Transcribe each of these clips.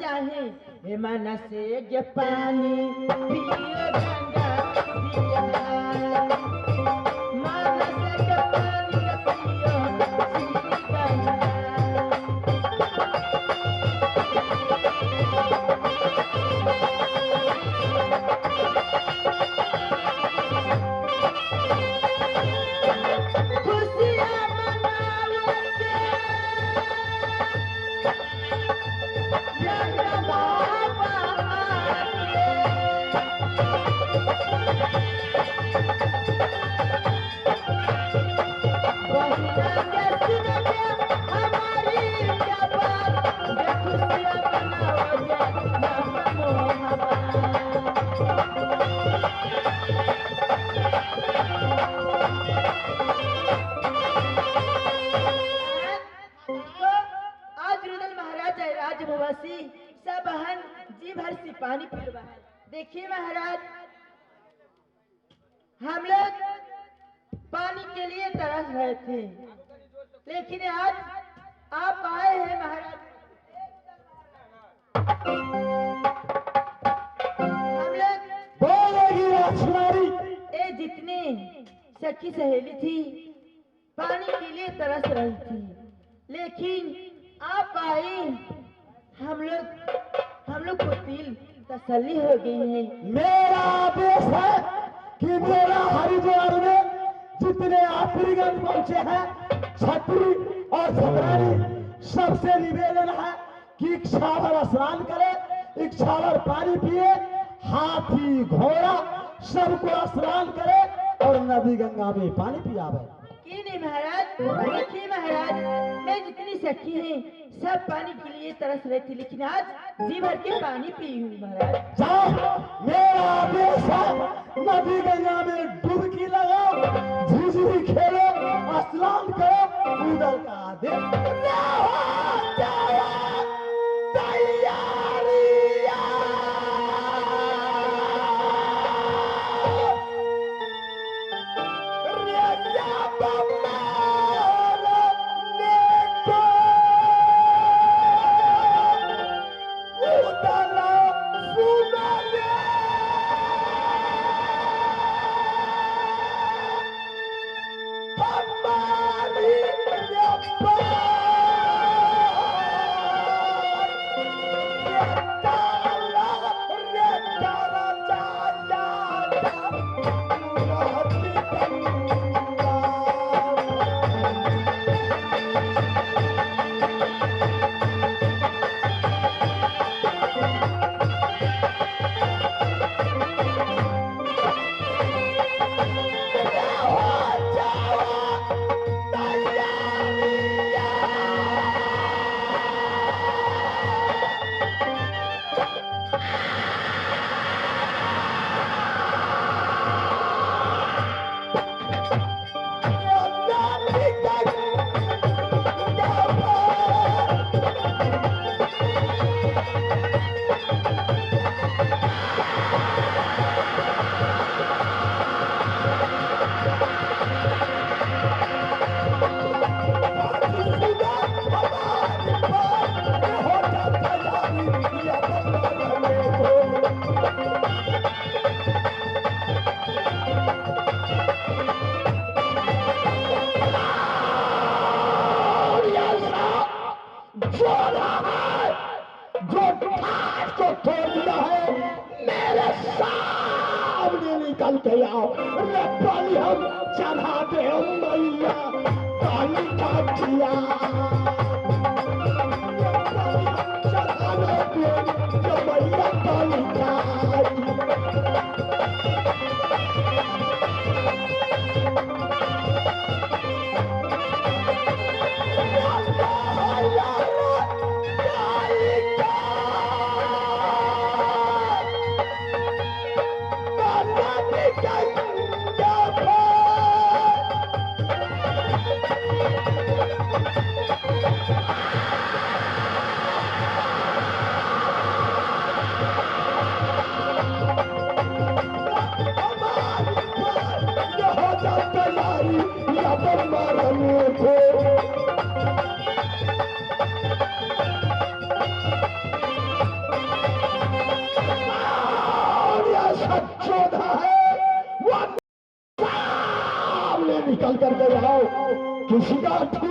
चाहे हे मन से ये पानी पियो गंगा जिया मन से ये पानी पियो श्री गंगा सब बहन जी भर से पानी पिलवा है। देखिए महाराज, हम लोग पानी के लिए तरस रहे थे, लेकिन आज आप आए हैं महाराज। हम लोग ये जितने सखी सहेली थी पानी के लिए तरस रही थी, लेकिन आप आए, हम लोग को दिल तसल्ली हो गई है। मेरा आदेश है कि मेरा हरिद्वार में जितने यात्रीगण पहुंचे हैं, छत्री और छतरानी, सबसे निवेदन है कि इच्छावर स्नान करे, इच्छावर पानी पिए, हाथी घोड़ा सबको स्नान करे और नदी गंगा में पानी पियावे। क्यों नहीं महाराज, देखिए महाराज, मैं जितनी सखी है सब पानी के लिए तरस रही थी, लेकिन आज जी भर के पानी पी हुई महाराज। जाओ, मेरा आदेश है नदी गंगा में डुबकी लगाओ, झिझरी खेलो, स्नान करो, उधर का आदेश। निकल के आओ, पानी हम चढ़ा दे मैया, पानी का दिया चढ़ा दे मैया, पानी का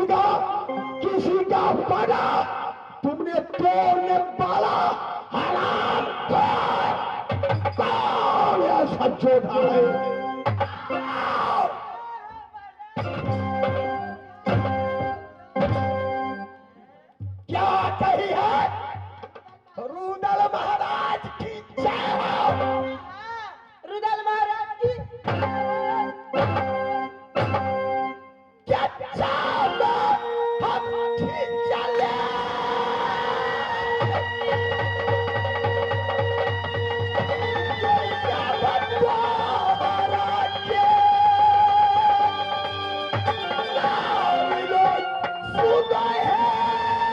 किसी का बड़ा तुमने तोड़ने वाला हराम कौन ऐसा जोड़ा है? क्या कही है? रुदल महाराज की जय हो। रुदल महाराज की क्या चालो हम ठीक चले? क्या बतवा महाराज के नाम लोग सुने हैं हमारी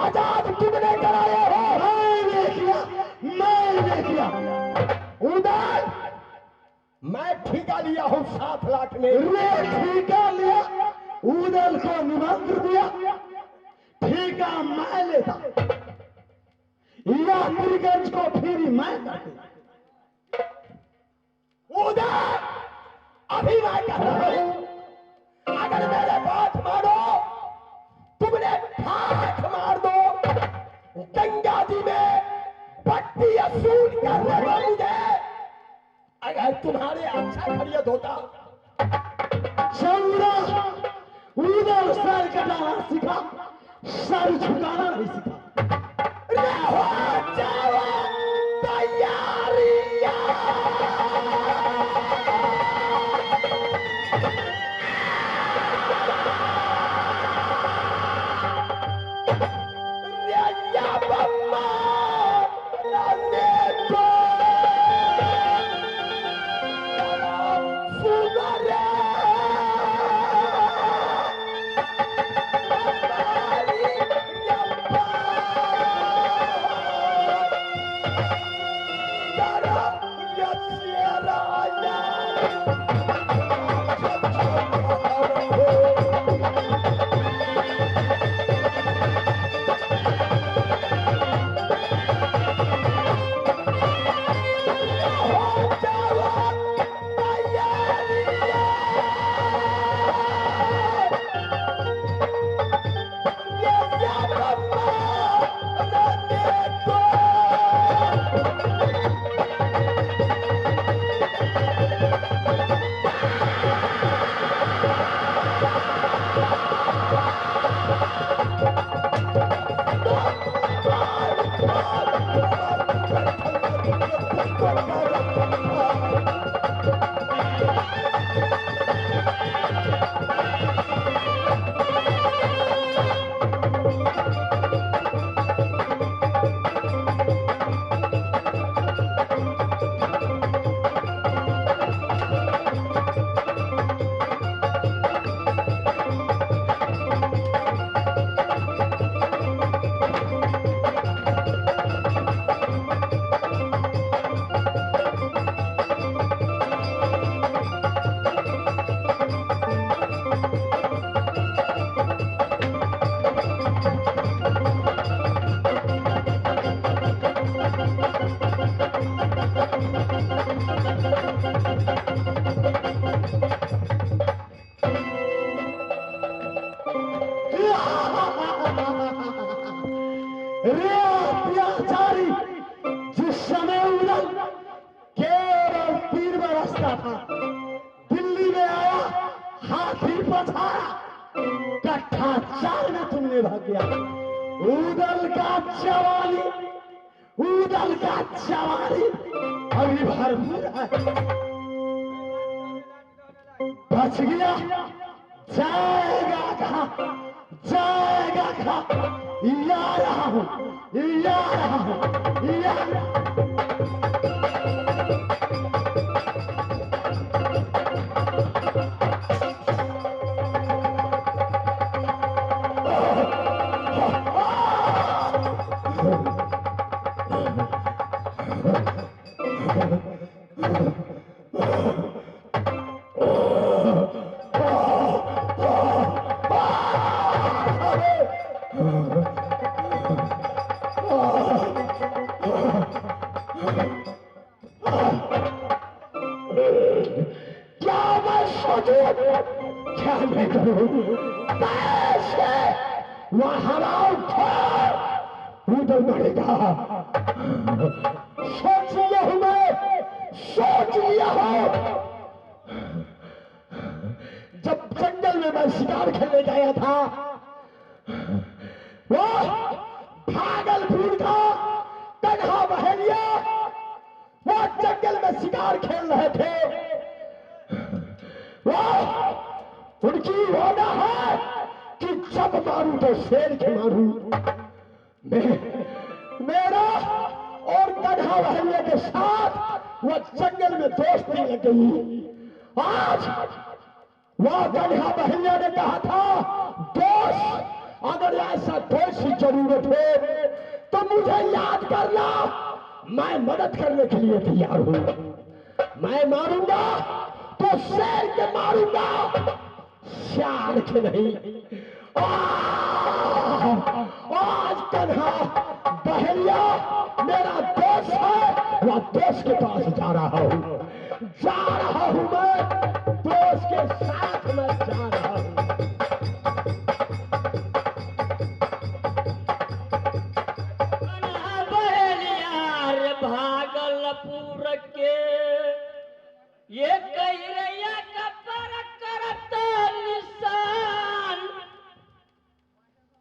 आजाद तुमने कराया हो। मैंने किया, मैंने किया। उदल मैं ठेका लिया हूं 7 लाख में। ठेका लिया, उदल को निमंत्रण दिया, ठेका मैं लेता, यात्रीगंज को फिर मैं करती। उदल अभी मैं कह रहा हूं, अगर मेरे बात मानो, तुमने ठाठ मार दो, गंगा जी में पट्टी असूल करने वाली है। अगर तुम्हारे अच्छा खरीद होता, चौड़ा उधर सर कटाना सीखा, सर झुकाना नहीं सीखा। रहो जाओ तैयारियां। रे अत्याचारी, जिस समय उड़न केवल 3 बरसता था, दिल्ली में आया, हाथी पछाड़ा, कट्ठा 4 में तुमने भाग गया। उदल का जवानी अभी भरपूर है। बच गया, जाएगा कहाँ, जाएगा कहाँ? या रहा हूँ, या रहा हूँ, या क्या मैं करूं? वहां उधर बढ़ेगा। सोच लिया हूं मैं, सोच लिया हूं। जब जंगल में मैं शिकार खेलने गया था, वो भागलपुर का कन्हा बहेलिया वो जंगल में शिकार खेल रहे थे। वो उनकी वादा है कि जब मारूं तो शेर के मारूं। मेरा और कन्हा बहेलिया के साथ वो जंगल में दोस्ती लग गई। आज वह कन्हा बहेलिया ने कहा था, दोस्त अगर ऐसा दोस्त की जरूरत हो तो मुझे याद करना, मैं मदद करने के लिए तैयार हूं। मैं मारूंगा तो शेर के मारूंगा, श्यार के नहीं। आज कन्हा बहेलिया मेरा दोस्त है, वह दोस्त के पास जा रहा हूं, जा रहा हूं मैं दोस्त के साथ में जा रहा हूं। कन्हा बहेलिया रे भागलपुर के ये कैरैया का पर करत निशान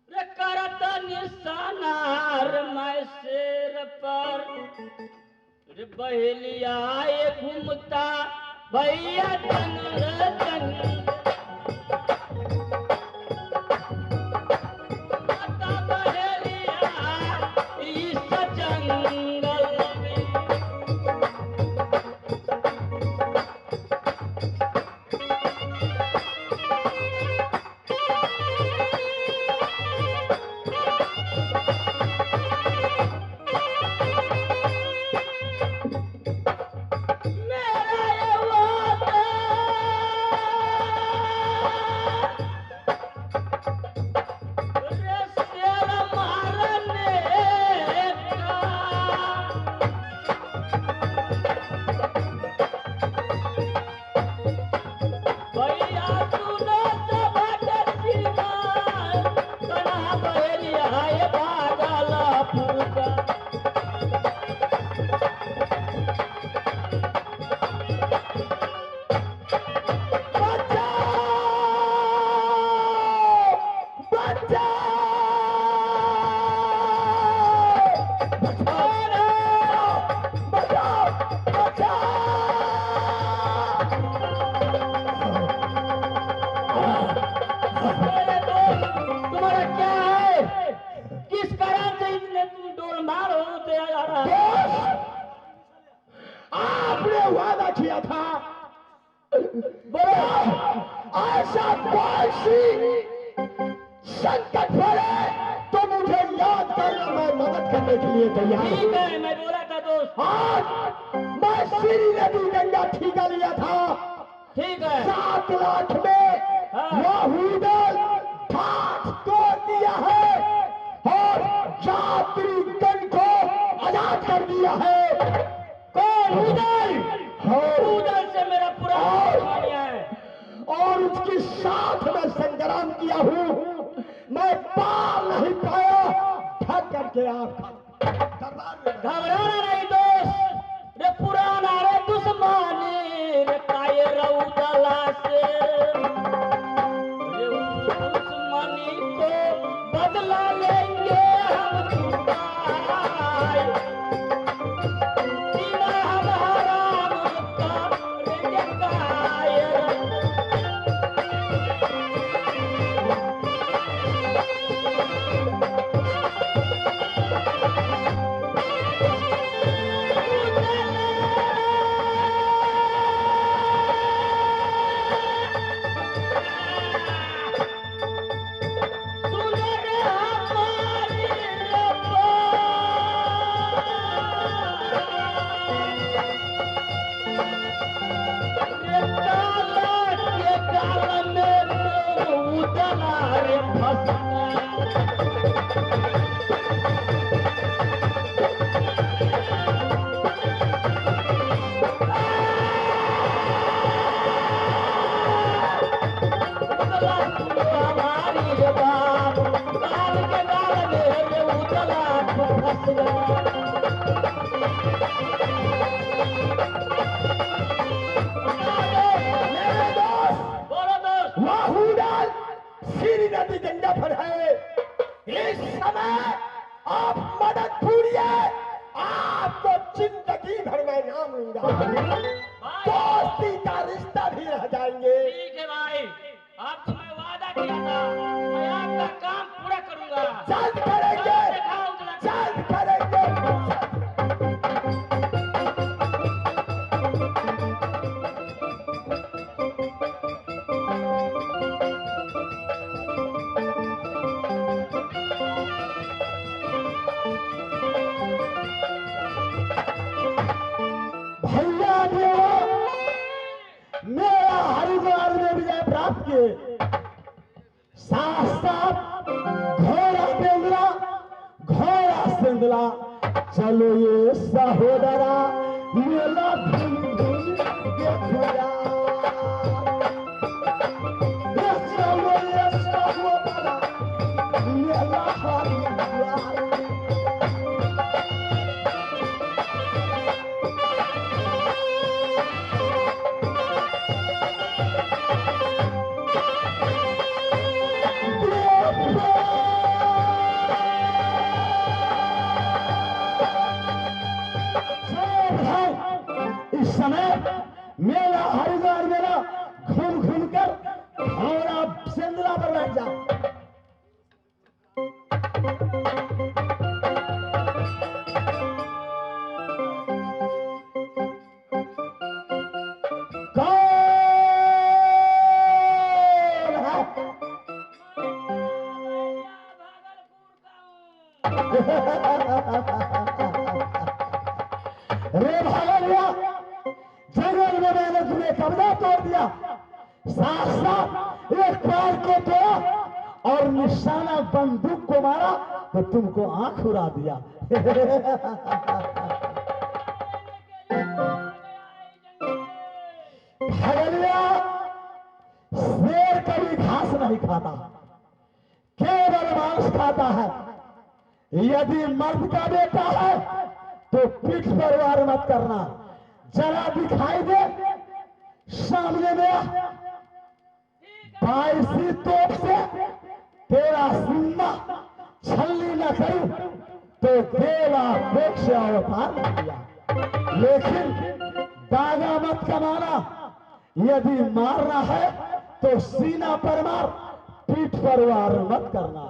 रे करत निशानार मैं शेर पर रे बहेलिया ये घूमता भैया जंगल जंगल घूमता बहेलिया इस जंगल में। मेरा ये वादा वादा किया था बोलो ऐसा कोई संकट पड़े तो मुझे याद करना, मैं मदद करने के लिए तैयार हूं। ठीक है, मैं बोला था दोस्त। आज मैं श्री नदी गंगा ठीका लिया था, ठीक है। 7 लाख में हाँ। वाहुदल ठाठ तोड़ दिया है और यात्रीगण को आजाद कर दिया है। कौन? उदल? हाँ। उदल से मेरा पुराना कहानियां है। और उसके साथ मैं संग्राम किया हूँ, मैं पार नहीं पाया, ढक करके आपका दरबार में घबराना नहीं दोस्त, रे पुराना रे दुश्मनी रे काये रउदला से, रे दुश्मनी को बदला लेंगे हम चुकाए, जीना हम हराम करेंगे कायर। मेरे दोस्त बोलो दोस्त। वाहुदल श्री नदी गंगा पर है। इस समय आप मदद पूरिए, आपको जिंदगी भर मैं नाम लूंगा, दोस्ती का रिश्ता भी रह जाएंगे। ठीक है भाई, आपको मैं वादा किया था, मैं आपका काम पूरा करूंगा। जल्द करेंगे, जल्द करेंगे। भैया देवा मेरा हरिद्वार में विजय प्राप्त किए, साथ साथ घोड़ा सिंदला चलो ये सहोदरा मेला धूम धूम देखो यार। ये चलो ये सहोदरा मेला हरिद्वार। इस समय मेला हरिद्वार मेला घूम घूम कर घोड़ा सिंदला पर बैठ जा। कौन है? रे भागलिया, जंगल में मैंने तुम्हें कब्जा तोड़ दिया, साथ साथ एक पैर को तोड़ा और निशाना बंदूक को मारा तो तुमको आंख उड़ा दिया। भागलिया, शेर कभी घास नहीं खाता, केवल मांस खाता है। यदि मर्द का बेटा है तो पीठ पर वार मत करना, जरा दिखाई दे सामने में 22 तोप से तेरा सुनना छलनी न करूं तो देवा पेट से अवतार किया, लेकिन दागा मत कमाना। यदि मारना है तो सीना पर मार, पीठ पर वार मत करना।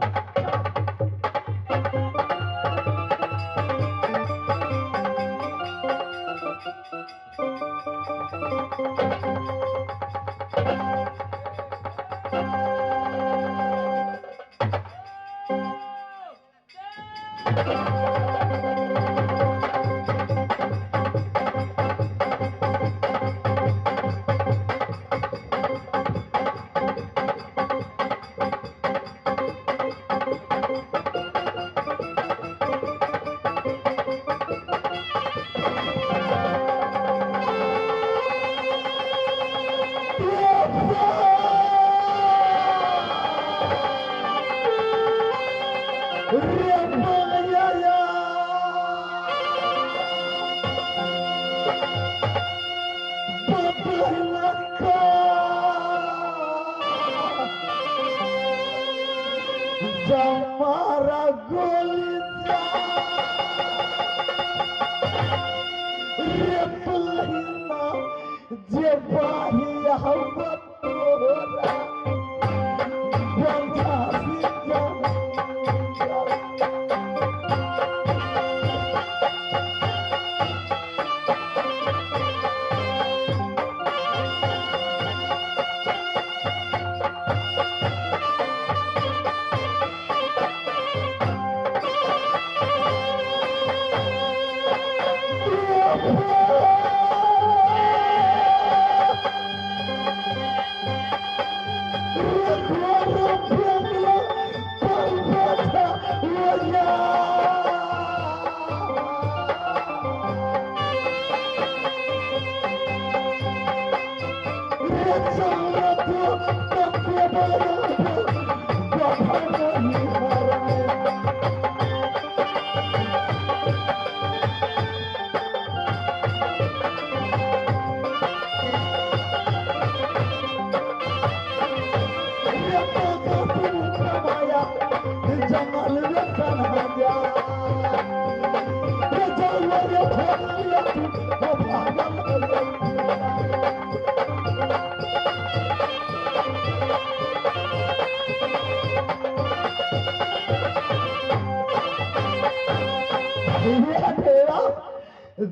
Jamara golita Repulina Jebahi Hawatora Fantasita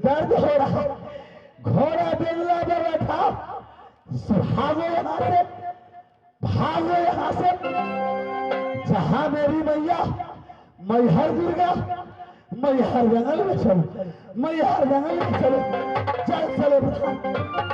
दर्द हो रहा घोड़ा बेल्ला में बैठा भागो यहाँ से भागो यहाँ से जहाँ मेरी मैया मैं हर दुर्गा मैं हर जंगल में चलूं मैं हर जंगल में चलूं चल चलो